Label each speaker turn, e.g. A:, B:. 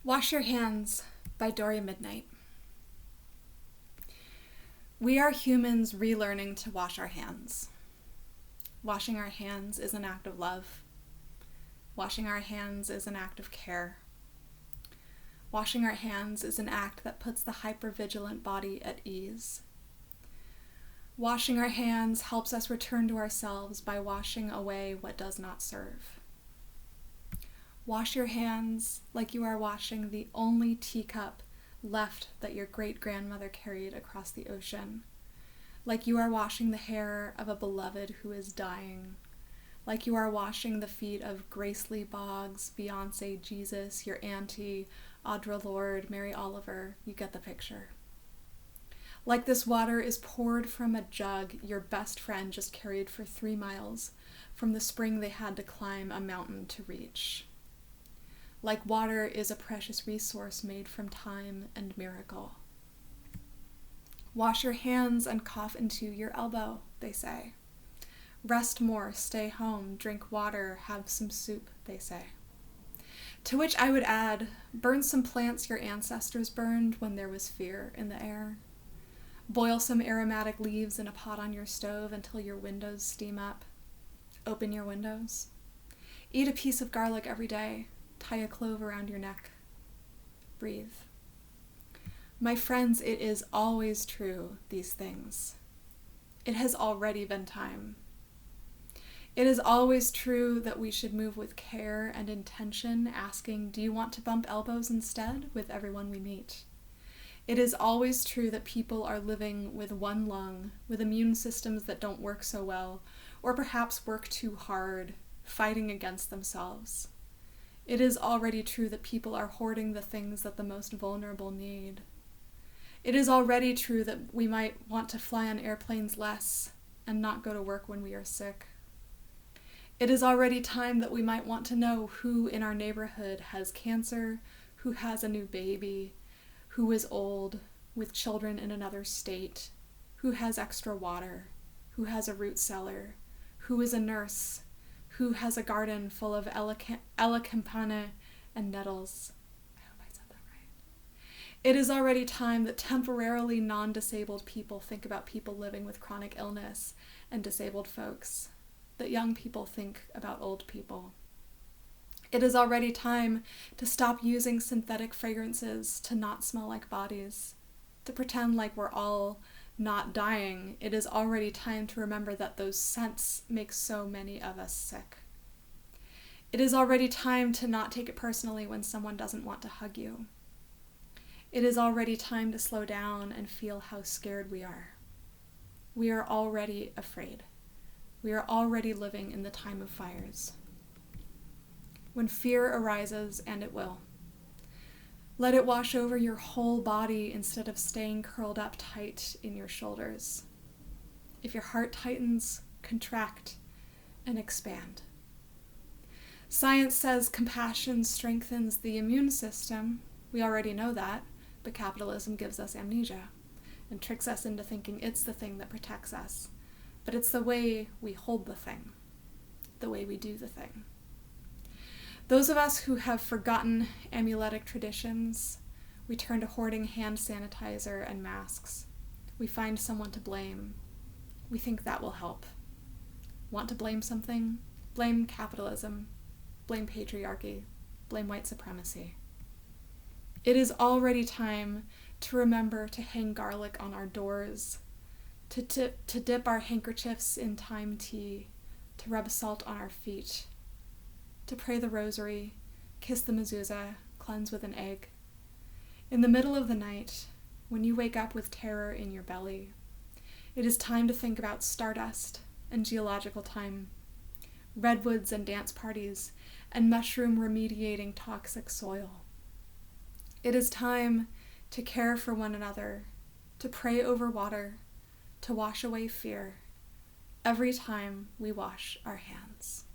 A: Wash Your Hands by Dori Midnight. We are humans relearning to wash our hands. Washing our hands is an act of love. Washing our hands is an act of care. Washing our hands is an act that puts the hypervigilant body at ease. Washing our hands helps us return to ourselves by washing away what does not serve. Wash your hands like you are washing the only teacup left that your great-grandmother carried across the ocean. Like you are washing the hair of a beloved who is dying. Like you are washing the feet of Grace Lee Boggs, Beyonce, Jesus, your auntie, Audre Lorde, Mary Oliver. You get the picture. Like this water is poured from a jug your best friend just carried for 3 miles from the spring they had to climb a mountain to reach. Like water is a precious resource made from time and miracle. Wash your hands and cough into your elbow, they say. Rest more, stay home, drink water, have some soup, they say. To which I would add, burn some plants your ancestors burned when there was fear in the air. Boil some aromatic leaves in a pot on your stove until your windows steam up. Open your windows. Eat a piece of garlic every day. Tie a clove around your neck. Breathe. My friends, it is always true, these things. It has already been time. It is always true that we should move with care and intention, asking, do you want to bump elbows instead with everyone we meet? It is always true that people are living with one lung, with immune systems that don't work so well, or perhaps work too hard, fighting against themselves. It is already true that people are hoarding the things that the most vulnerable need. It is already true that we might want to fly on airplanes less and not go to work when we are sick. It is already time that we might want to know who in our neighborhood has cancer, who has a new baby, who is old, with children in another state, who has extra water, who has a root cellar, who is a nurse, who has a garden full of elecampane and nettles. I hope I said that right. It is already time that temporarily non-disabled people think about people living with chronic illness and disabled folks, that young people think about old people. It is already time to stop using synthetic fragrances to not smell like bodies, to pretend like we're all not dying. It is already time to remember that those scents make so many of us sick. It is already time to not take it personally when someone doesn't want to hug you. It is already time to slow down and feel how scared we are. We are already afraid. We are already living in the time of fires. When fear arises, and it will, let it wash over your whole body instead of staying curled up tight in your shoulders. If your heart tightens, contract and expand. Science says compassion strengthens the immune system. We already know that, but capitalism gives us amnesia and tricks us into thinking it's the thing that protects us. But it's the way we hold the thing, the way we do the thing. Those of us who have forgotten amuletic traditions, we turn to hoarding hand sanitizer and masks. We find someone to blame. We think that will help. Want to blame something? Blame capitalism. Blame patriarchy. Blame white supremacy. It is already time to remember to hang garlic on our doors, to dip our handkerchiefs in thyme tea, to rub salt on our feet, to pray the rosary, kiss the mezuzah, cleanse with an egg. In the middle of the night, when you wake up with terror in your belly, it is time to think about stardust and geological time, redwoods and dance parties, and mushroom remediating toxic soil. It is time to care for one another, to pray over water, to wash away fear, every time we wash our hands.